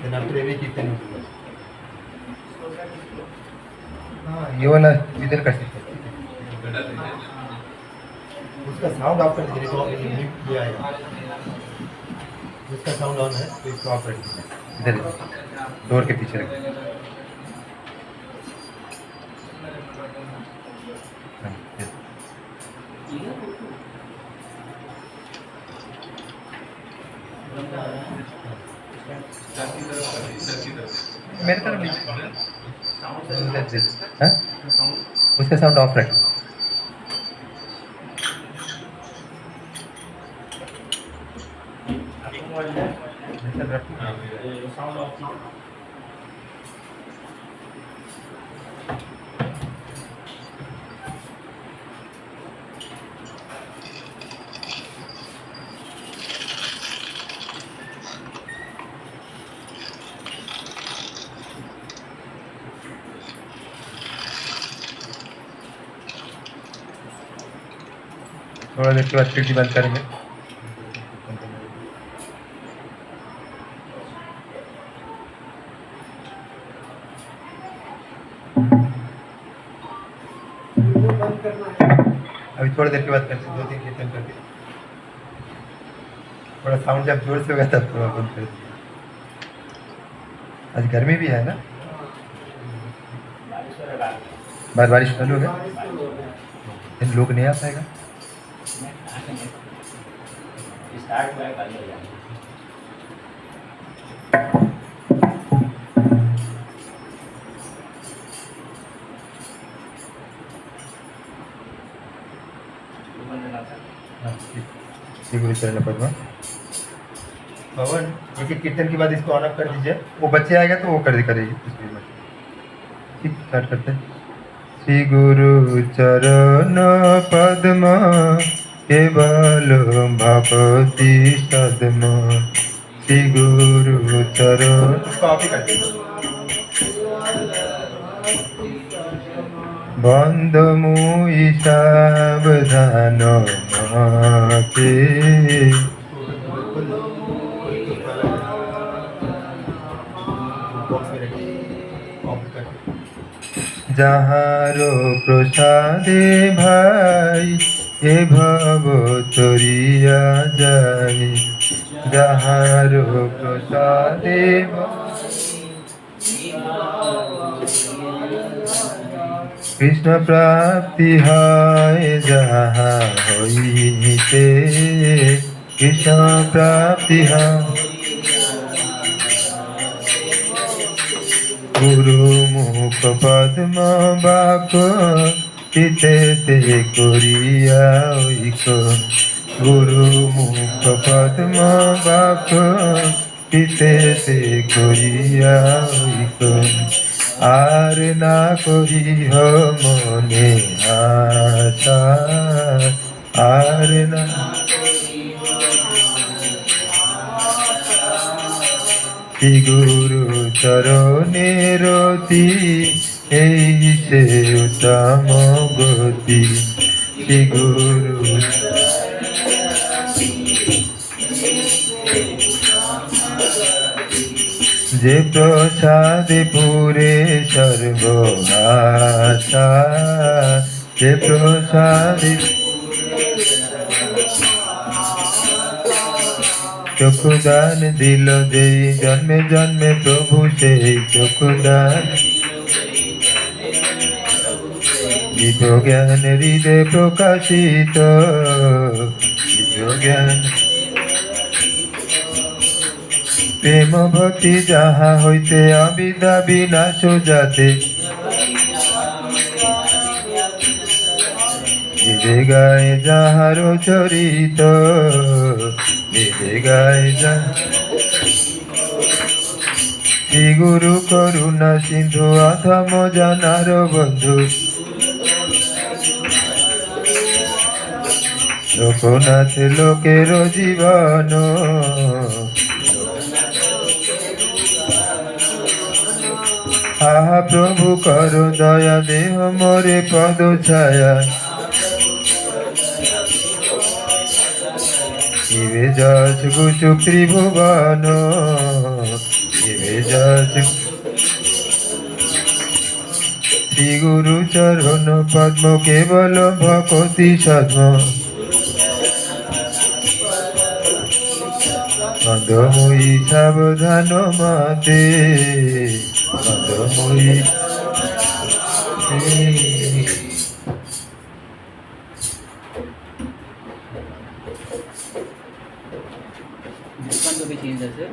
then after every कीर्तन हाँ ये वाला इधर कर सकते हैं उसका साउंड ऑफ कर दीजिए तो म्यूट ये आएगा उसका साउंड ऑन है तो इसको ऑफ कर दीजिए इधर डोर के पीछे रखिए मेरे तरफ हाँ उसका साउंड ऑफ रख थोड़ा देर के बाद खिड़की बंद करेंगे अभी थोड़ी देर के बाद करते 2-3 कीर्तन करके थोड़ा साउंड जब जोर से होगा तब थोड़ा बंद कर दिया आज गर्मी भी है ना बारिश चालू हो गया इन लोग नहीं आ पाएगा गुरु चरण पद्मा पवन एक कीर्तन के बाद इसको ऑन ऑफ कर दीजिए वो बच्चे आएगा तो वो करेगी ठीक स्टार्ट करते हैं श्री गुरु चरण पद्मा केवल भक्ति सदमा श्री गुरु चरण कॉपी कर बंद मुई सावधान माते जहारो प्रसादे भाई हे भव तरिया जाए जहारो प्रसादे कृष्ण प्राप्ति है जहाँ होइते कृष्ण प्राप्ति है गुरु मुख पद्म बाक चिते ते कोरिया गुरु मुख पद्म बाक चिते ते कोरिया आर ना करी हो मने आशा आर ना श्री गुरु चरणे रति এই সে উত্তম গতি শ্রী গুরু যে প্রসাদে পুরে সর্বনাশা যে প্রসাদে চক্ষুদান দিল যেই জন্মে জন্মে প্রভু সেই চক্ষুদান দিব্য জ্ঞান হৃদয় প্রকাশিত দিব্য জ্ঞান প্রেম ভক্তি যাহা হইতে অবিদ্যা বিনাশ যাতে বেদে গায়ে যাহার চরিত বেদে গায়ে শ্রী গুরু করুণা সিন্ধু অথম জানার বন্ধু লোকনাথ লোকের জীবন আহা প্রভু কর দয়া দেহ মোরে পদ ছায়া শিবে যশ গুচু ত্রিভুবন এবে যাচ্ছে শ্রী গুরু চরণ পদ্ম কেবল ভকতি সদ্ম মন্দময়ী সাবধান মাতে মন্দময়ী ডিসকাউন্ট তো বেশি আছে